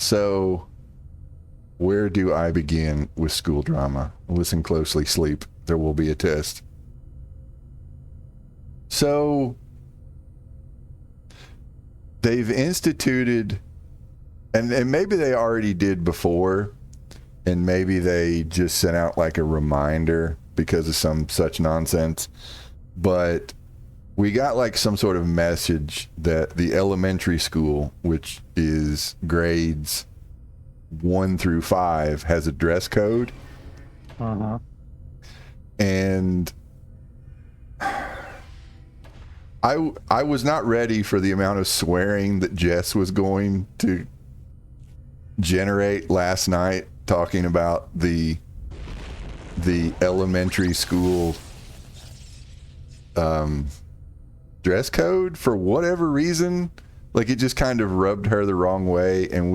So, where do I begin with school drama? Listen closely, sleep. There will be a test. So, they've instituted, and maybe they already did before, and maybe they just sent out like a reminder because of some such nonsense, but we got like some sort of message that the elementary school, which is grades 1 through 5, has a dress code. And I was not ready for the amount of swearing that Jess was going to generate last night talking about the elementary school dress code. For whatever reason, like, it just kind of rubbed her the wrong way, and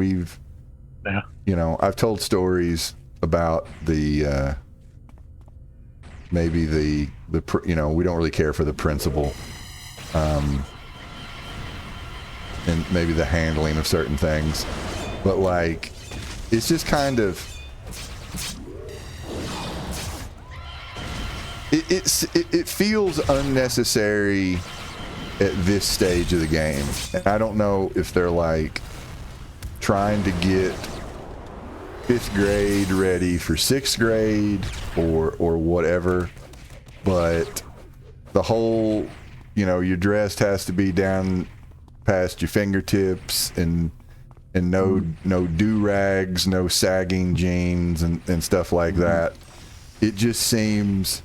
I've told stories about the maybe the we don't really care for the principal, and maybe the handling of certain things, but like, it's just kind of it feels unnecessary at this stage of the game. And I don't know if they're like trying to get 5th grade ready for 6th grade or whatever, but the whole, your dress has to be down past your fingertips, and no do-rags, no sagging jeans and stuff like that. It just seems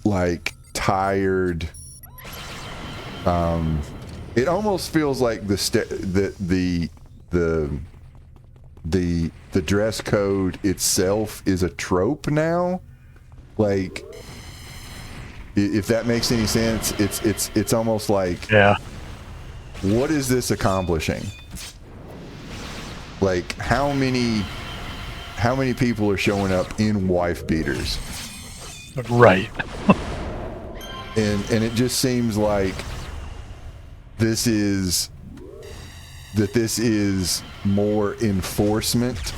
like tired. It almost feels like the dress code itself is a trope now. Like, if that makes any sense, it's almost like, what is this accomplishing? Like, how many people are showing up in wife beaters? Right. and it just seems like this is more enforcement.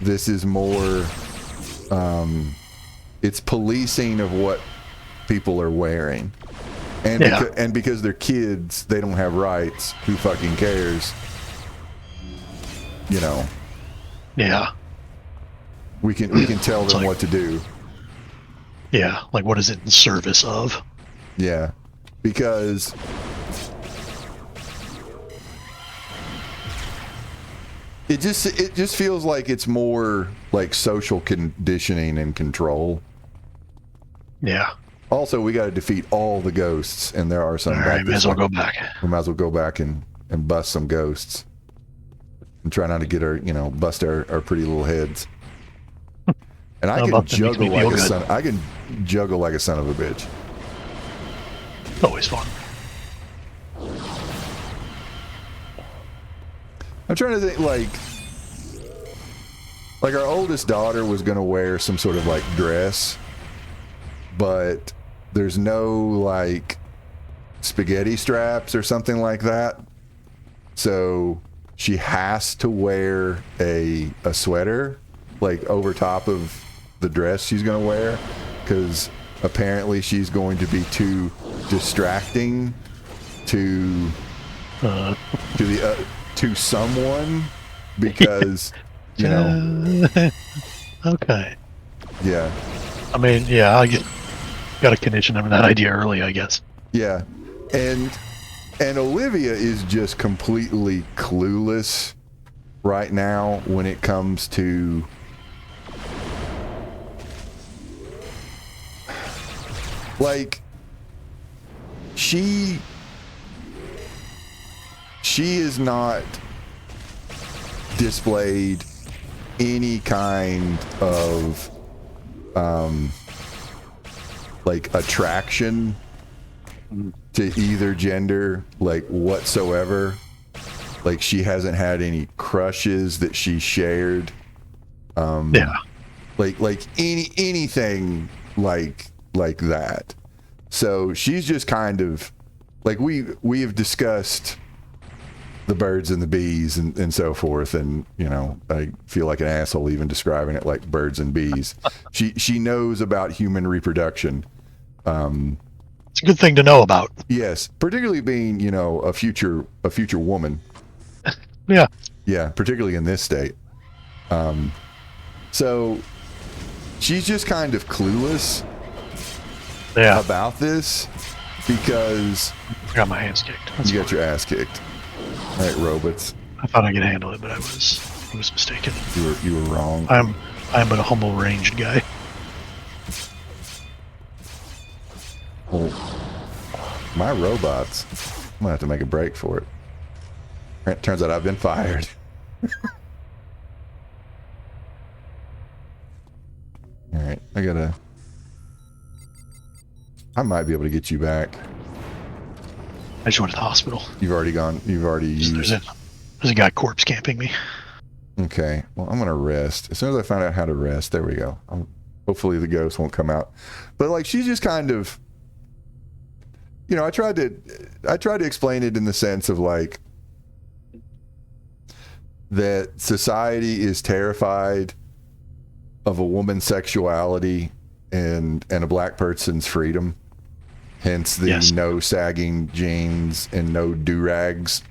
This is more it's policing of what people are wearing. And because they're kids, they don't have rights. Who fucking cares? Yeah. We can tell them what to do. Yeah, like, what is it in service of? Yeah. Because it just feels like it's more like social conditioning and control. Yeah. Also, we got to defeat all the ghosts, and there are some. All right, may as well go back. We might as well go back and bust some ghosts, and try not to get bust our pretty little heads. And I can juggle like a son. I can juggle like a son of a bitch. Always fun. I'm trying to think, like our oldest daughter was going to wear some sort of like dress, but there's no like spaghetti straps or something like that. So she has to wear a sweater like over top of the dress she's going to wear, because apparently she's going to be too distracting to someone, because Okay. Yeah. I mean, yeah, I got to condition them that idea early, I guess. Yeah. And Olivia is just completely clueless right now when it comes to like she is not displayed any kind of like attraction to either gender, like whatsoever. Like she hasn't had any crushes that she shared. Like anything like that. So she's just kind of like we have discussed the birds and the bees and so forth. And, you know, I feel like an asshole even describing it like birds and bees. She knows about human reproduction. It's a good thing to know about. Yes, particularly being, you know, a future woman. Yeah. Yeah, particularly in this state. So she's just kind of clueless about this because I got my hands kicked. That's you got your ass kicked. All right, robots. I thought I could handle it, but I was mistaken. You were wrong. I am but a humble ranged guy. Oh, my robots. I'm gonna have to make a break for it. It turns out I've been fired. All right, I might be able to get you back. I just went to the hospital. You've already used. There's a guy corpse camping me. Okay, well, I'm gonna rest. As soon as I find out how to rest, there we go. Hopefully the ghost won't come out. But like, she's just kind of, you know, I tried to explain it in the sense of like that society is terrified of a woman's sexuality and a black person's freedom. Hence the no sagging jeans and no do-rags.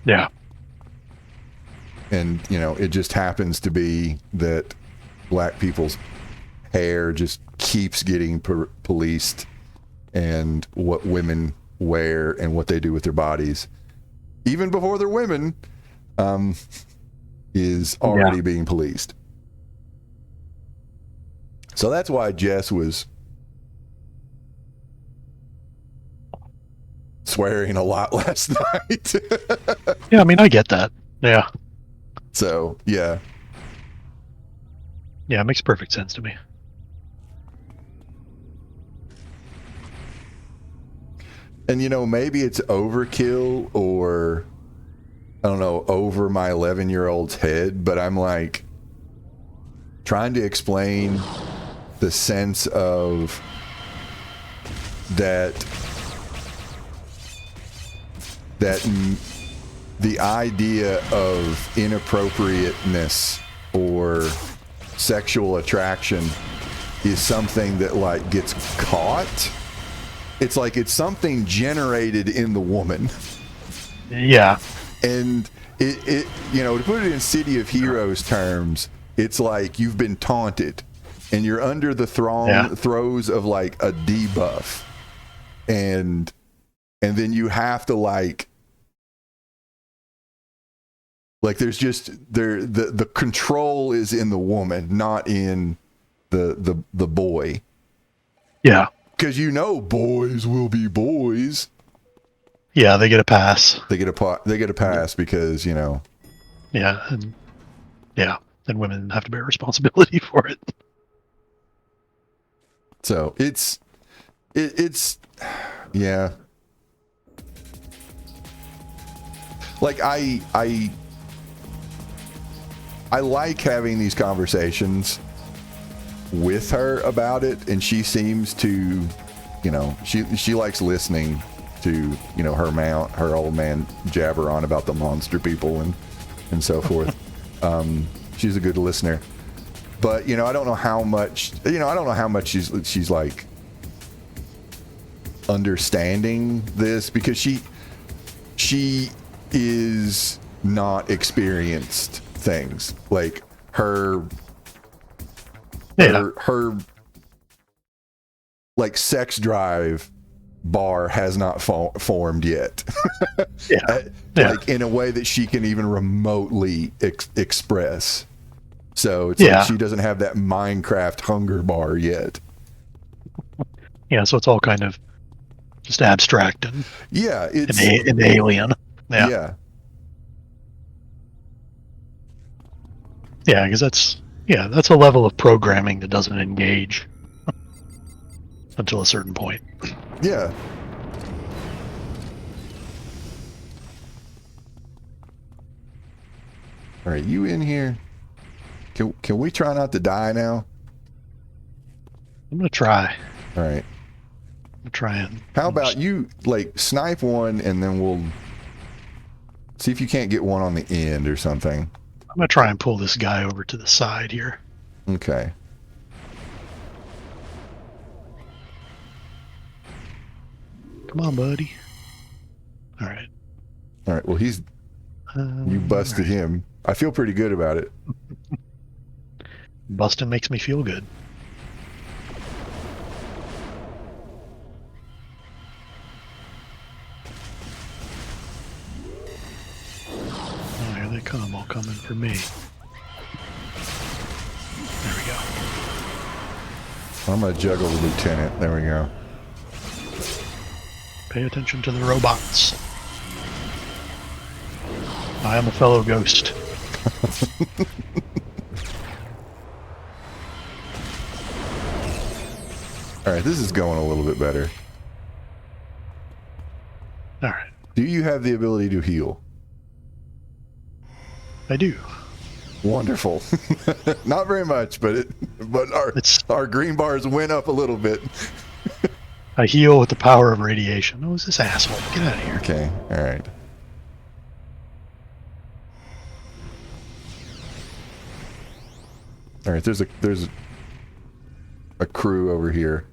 Yeah. And, you know, it just happens to be that black people's hair just keeps getting policed, and what women wear and what they do with their bodies, even before they're women, is already being policed. So that's why Jess was swearing a lot last night. Yeah, I mean, I get that. Yeah. So, yeah. Yeah, it makes perfect sense to me. And, you know, maybe it's overkill or, I don't know, over my 11-year-old's head, but I'm like trying to explain the sense of that the idea of inappropriateness or sexual attraction is something that like gets caught. It's like it's something generated in the woman. Yeah. And it you know, to put it in City of Heroes terms, it's like you've been taunted and you're under the throes of like a debuff. And then you have to like there's just the control is in the woman, not in the boy. Yeah. Because you know boys will be boys. Yeah, they get a pass. They get a pass because, you know. Yeah, and women have to bear responsibility for it. So it's yeah. Like I like having these conversations with her about it, and she seems to, you know, she likes listening to, you know, her old man jabber on about the monster people and so forth. She's a good listener, but you know, I don't know how much she's like understanding this, because she is not experienced things like her like sex drive bar has not formed yet. Like in a way that she can even remotely express. So it's like she doesn't have that Minecraft hunger bar yet. Yeah, so it's all kind of just abstract and it's an alien. Yeah, because that's a level of programming that doesn't engage until a certain point. Yeah. All right, you in here? Can we try not to die now? I'm gonna try. All right. I'm trying. How about you like snipe one, and then we'll See if you can't get one on the end or something. I'm gonna try and pull this guy over to the side here. Okay. Come on, buddy. All right. All right. Well, you busted right. him. I feel pretty good about it. Busting makes me feel good. Oh, here they come, all coming for me. There we go. I'm gonna juggle the lieutenant. There we go. Pay attention to the robots. I am a fellow ghost. All right, this is going a little bit better. All right. Do you have the ability to heal? I do. Wonderful. Not very much, but our green bars went up a little bit. I heal with the power of radiation. Oh, who's this asshole? Get out of here. Okay, all right. All right, there's a crew over here.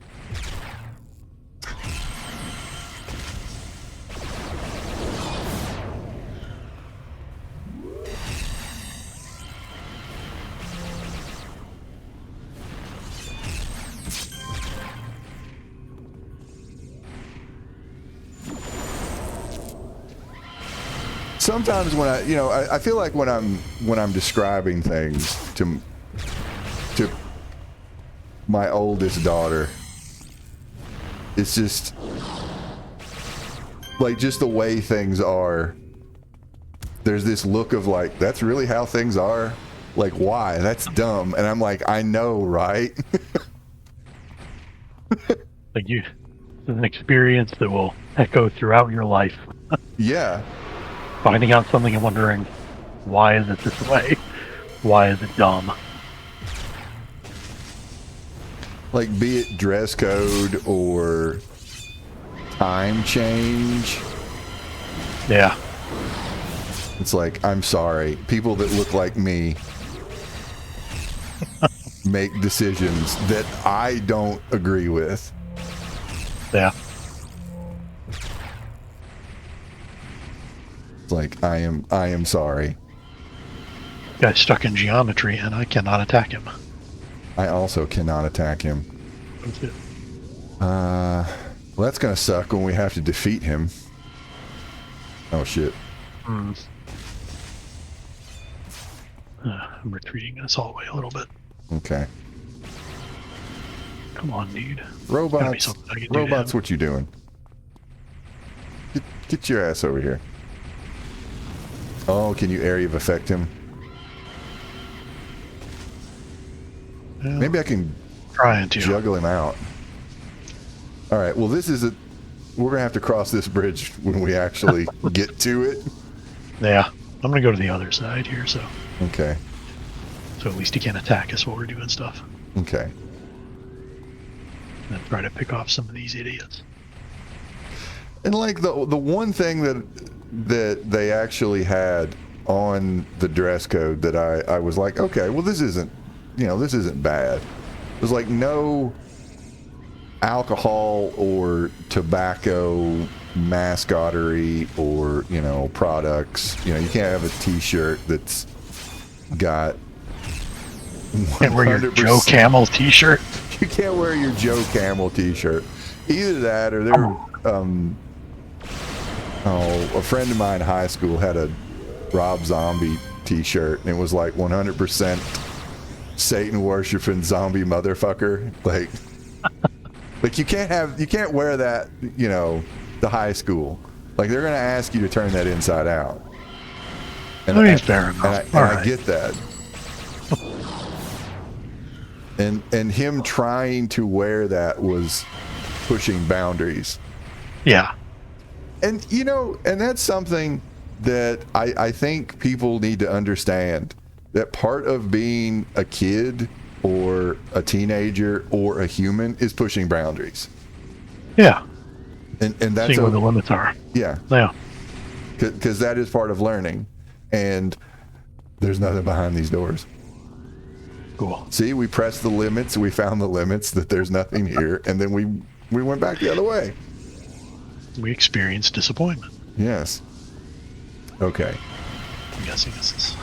Sometimes when I feel like when I'm describing things to my oldest daughter, it's just like just the way things are. There's this look of like, that's really how things are? Like, why? That's dumb. And I'm like, I know, right? Like it's an experience that will echo throughout your life. Yeah. Finding out something and wondering, why is it this way? Why is it dumb? Like, be it dress code or time change. Yeah. It's like, I'm sorry. People that look like me make decisions that I don't agree with. Yeah. It's like, I am sorry. Guy's stuck in geometry and I cannot attack him. I also cannot attack him. That's it. Well, that's gonna suck when we have to defeat him. Oh shit. I'm retreating in this hallway a little bit. Okay. Come on, dude. Robots, do what you doing? Get your ass over here. Oh, can you area of effect him? Well, Maybe I can trying to juggle him out. All right. Well, we're gonna have to cross this bridge when we actually get to it. Yeah. I'm gonna go to the other side here, so Okay. at least he can't attack us while we're doing stuff. Okay. And try to pick off some of these idiots. And like the one thing that they actually had on the dress code that I was like, okay, well this isn't bad. It was like no alcohol or tobacco mascottery or products. You can't have a T-shirt that's got 100%. Can't wear your Joe Camel T-shirt. You can't wear your Joe Camel T-shirt. Either that or a friend of mine in high school had a Rob Zombie T-shirt and it was like 100% Satan worshiping zombie motherfucker. Like you can't wear that, to high school. Like they're gonna ask you to turn that inside out. And Fair enough. I get that. And him trying to wear that was pushing boundaries. Yeah. And and that's something that I think people need to understand, that part of being a kid or a teenager or a human is pushing boundaries. Yeah. And that's seeing where the limits are. Yeah. Yeah. because that is part of learning. And there's nothing behind these doors. Cool. See, we pressed the limits. We found the limits that there's nothing here, and then we went back the other way. We experienced disappointment. Yes. Okay. I'm guessing this is...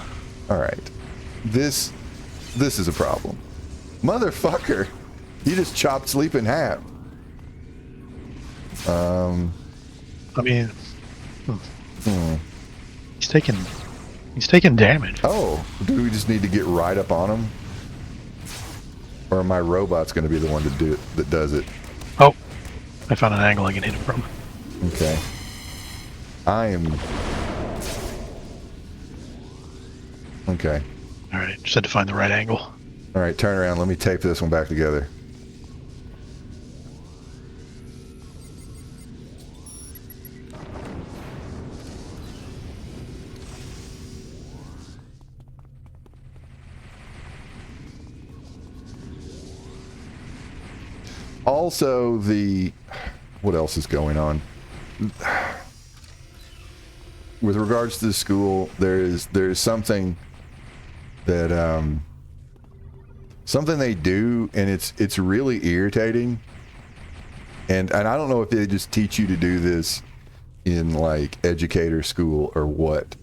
All right. This is a problem. Motherfucker. You just chopped Sleep in half. I mean... He's taking damage. Oh, do we just need to get right up on him? Or my robot's going to be the one to do it, that does it? Oh, I found an angle I can hit him from. Okay. Okay. All right, just had to find the right angle. All right, turn around. Let me tape this one back together. Also, what else is going on? With regards to the school, there's something that something they do, and it's really irritating. And I don't know if they just teach you to do this in like educator school or what.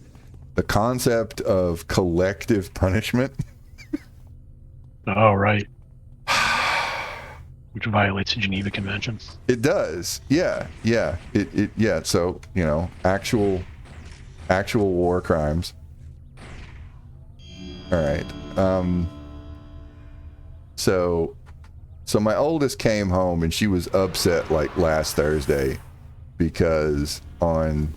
The concept of collective punishment. Oh, right. Which violates the Geneva Convention. It does. Yeah. Yeah. So, actual war crimes. All right. So my oldest came home and she was upset like last Thursday because on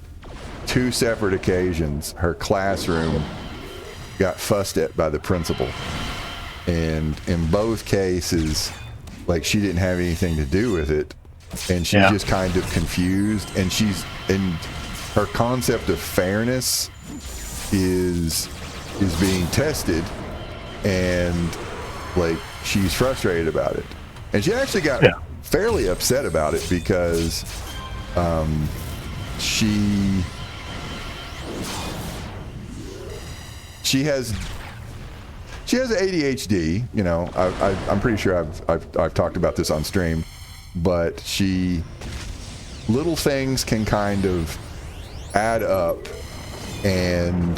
2 separate occasions her classroom got fussed at by the principal. And in both cases, like, she didn't have anything to do with it, and she's just kind of confused, and her concept of fairness is being tested, and like, she's frustrated about it. And she actually got fairly upset about it because she has ADHD. I'm pretty sure I've talked about this on stream, but little things can kind of add up, and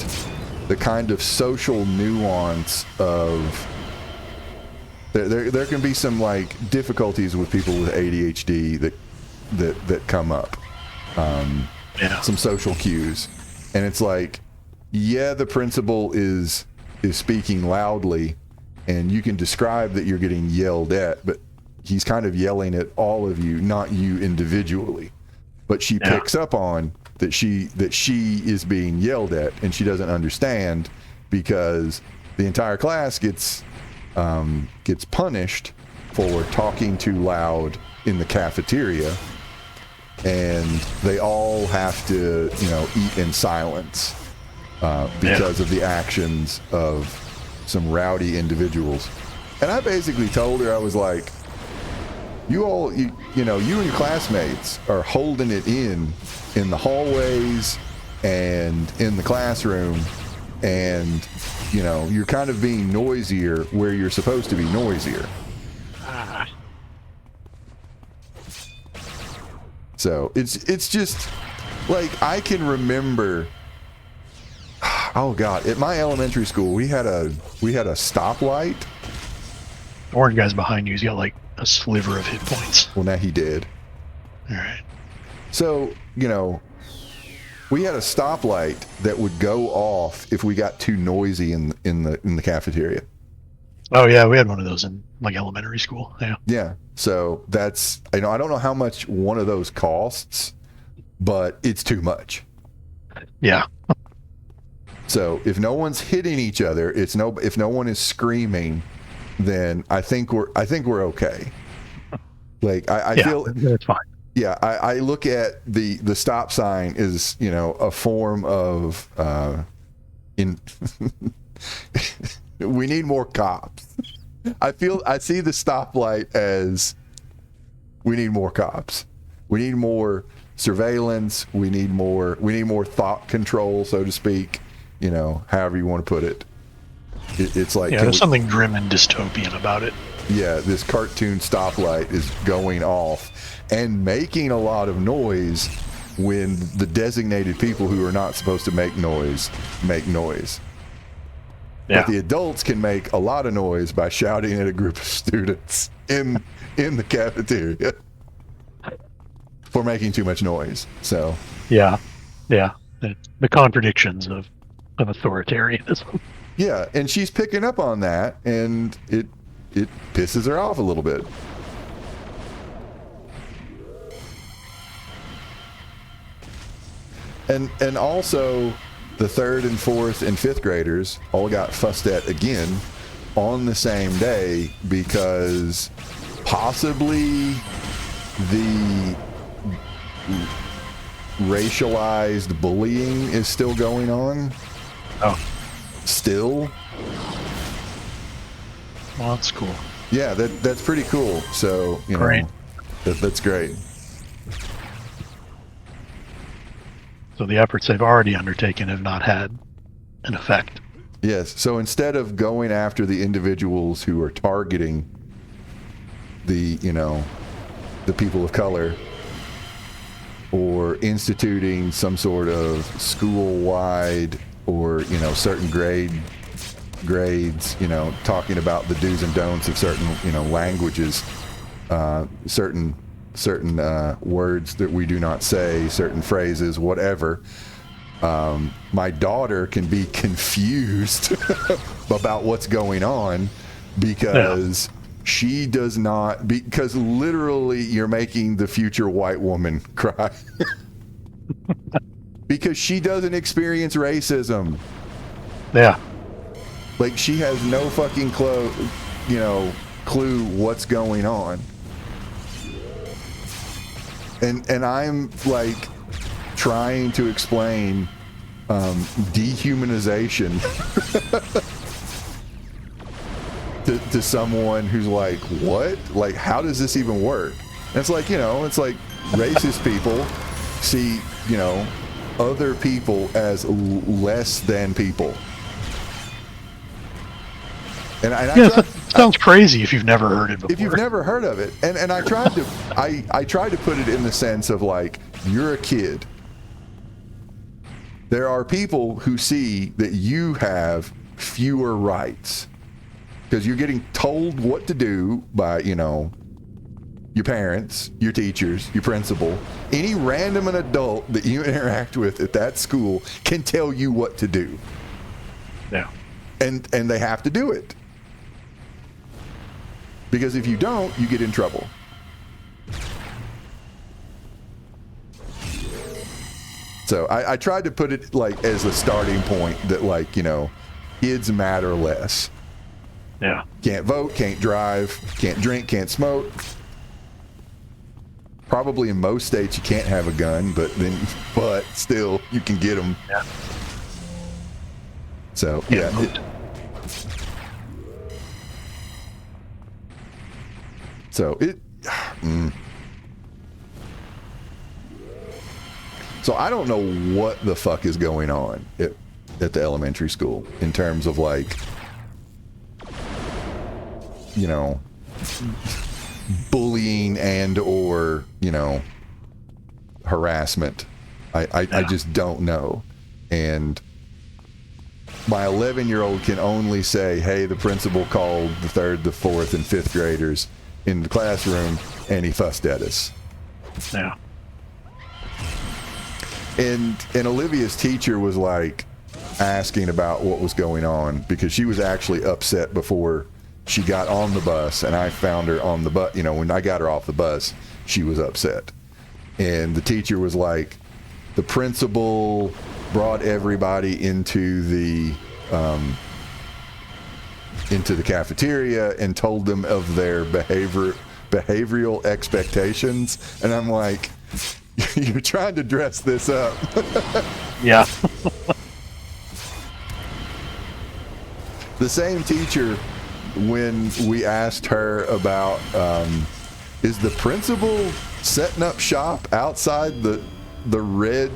the kind of social nuance of there can be some like difficulties with people with ADHD that come up. Some social cues, and it's like, the principal is speaking loudly, and you can describe that you're getting yelled at, but he's kind of yelling at all of you, not you individually. But she picks up on that she is being yelled at, and she doesn't understand because the entire class gets punished for talking too loud in the cafeteria, and they all have to eat in silence. Because of the actions of some rowdy individuals. And I basically told her, I was like, you and your classmates are holding it in the hallways and in the classroom, and you're kind of being noisier where you're supposed to be noisier. So it's just like, I can remember, oh God, at my elementary school we had a stoplight. The orange guy's behind you. He's got like a sliver of hit points. Well, now he did. All right. So, we had a stoplight that would go off if we got too noisy in the cafeteria. Oh yeah, we had one of those in like elementary school. Yeah. Yeah. So that's, I don't know how much one of those costs, but it's too much. Yeah. So if no one's hitting each other, if no one is screaming, then I think we're okay. Like I feel it's fine. Yeah, I look at the stop sign as a form of we need more cops. I see the stoplight as we need more cops. We need more surveillance. We need more thought control, so to speak. However you want to put it. It's like, there's something grim and dystopian about it. Yeah, this cartoon stoplight is going off and making a lot of noise when the designated people who are not supposed to make noise make noise. Yeah. But the adults can make a lot of noise by shouting at a group of students in the cafeteria for making too much noise. So yeah, the contradictions of authoritarianism. Yeah, and she's picking up on that, and it pisses her off a little bit. And also, the 3rd and 4th and 5th graders all got fussed at again on the same day because possibly the racialized bullying is still going on. Oh. Still? Well, that's cool. Yeah, that's pretty cool. So, Great. That's great. So the efforts they've already undertaken have not had an effect. Yes. So instead of going after the individuals who are targeting the people of color or instituting some sort of school-wide or, certain grades, talking about the do's and don'ts of certain, languages, certain words that we do not say, certain phrases, whatever. My daughter can be confused about what's going on because she does not, because literally you're making the future white woman cry. Because she doesn't experience racism. Yeah. Like, she has no fucking clue what's going on. And I'm like trying to explain dehumanization to someone who's like, what? Like, how does this even work? And it's like, it's like racist people see, other people as less than people. And that sounds crazy if you've never heard it before. If you've never heard of it. And I tried to I tried to put it in the sense of like, you're a kid. There are people who see that you have fewer rights because you're getting told what to do by, your parents, your teachers, your principal. Any random adult that you interact with at that school can tell you what to do. Yeah. And they have to do it. Because if you don't, you get in trouble. So I tried to put it like as a starting point that, like, kids matter less. Yeah. Can't vote, can't drive, can't drink, can't smoke. Probably in most states you can't have a gun, but still you can get them. Yeah. So So I don't know what the fuck is going on at the elementary school in terms of, like, bullying and or, harassment. I just don't know. And my 11-year-old can only say, hey, the principal called the 3rd, the 4th, and 5th graders in the classroom, and he fussed at us. Yeah. And Olivia's teacher was, like, asking about what was going on because she was actually upset before she got on the bus, and I found her on the bus. When I got her off the bus, she was upset. And the teacher was like, the principal brought everybody into the cafeteria and told them of their behavioral expectations. And I'm like, you're trying to dress this up. Yeah. The same teacher, when we asked her about, is the principal setting up shop outside the red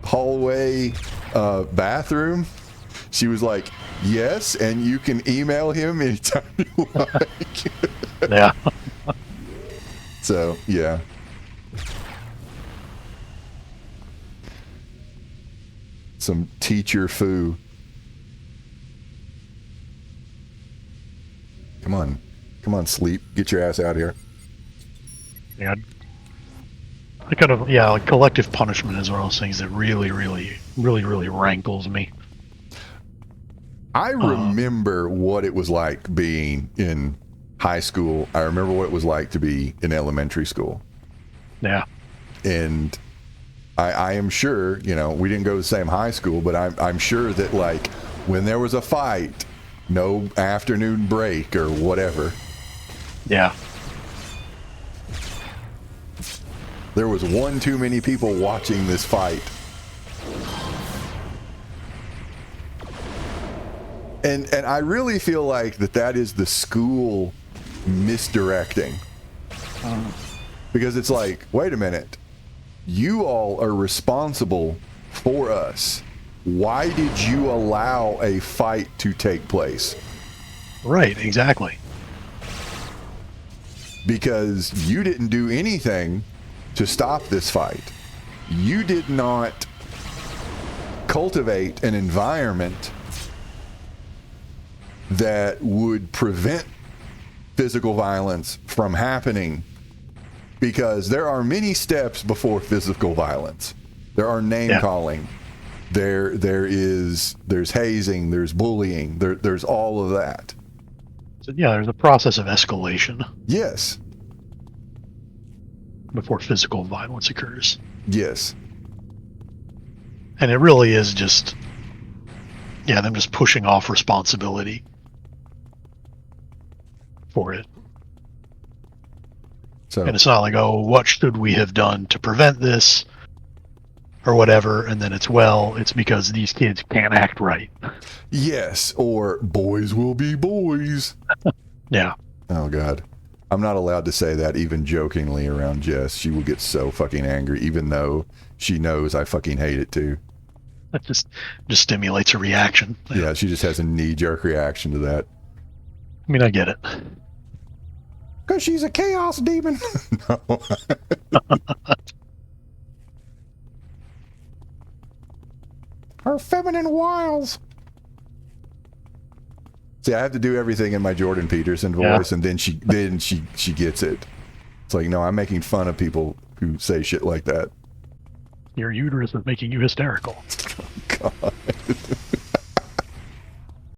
hallway bathroom? She was like, yes, and you can email him anytime you like. Yeah. So, yeah. Some teacher foo. Come on, sleep. Get your ass out here. Yeah. I kind of, yeah, like collective punishment is one of those things that really rankles me. I remember what it was like being in high school. I remember what it was like to be in elementary school. Yeah. And I am sure, you know, we didn't go to the same high school, but I'm sure that, like, when there was a fight, no afternoon break or whatever. Yeah. There was one too many people watching this fight. And I really feel like that is the school misdirecting. Because it's like, wait a minute. You all are responsible for us. Why did you allow a fight to take place? Right, exactly. Because you didn't do anything to stop this fight. You did not cultivate an environment that would prevent physical violence from happening, because there are many steps before physical violence. There are name calling. There's hazing, there's bullying, there's all of that. So yeah, there's a process of escalation. Yes. Before physical violence occurs. Yes. And it really is just, yeah, them just pushing off responsibility for it. So, and it's not like, oh, what should we have done to prevent this or whatever, and then it's because these kids can't act right. Yes, or boys will be boys. Yeah. Oh, God. I'm not allowed to say that even jokingly around Jess. She will get so fucking angry, even though she knows I fucking hate it too. That just stimulates a reaction. Yeah, she just has a knee-jerk reaction to that. I mean, I get it. Because she's a chaos demon. No. Her feminine wiles. See, I have to do everything in my Jordan Peterson voice, and then she gets it. It's like, no, I'm making fun of people who say shit like that. Your uterus is making you hysterical. God.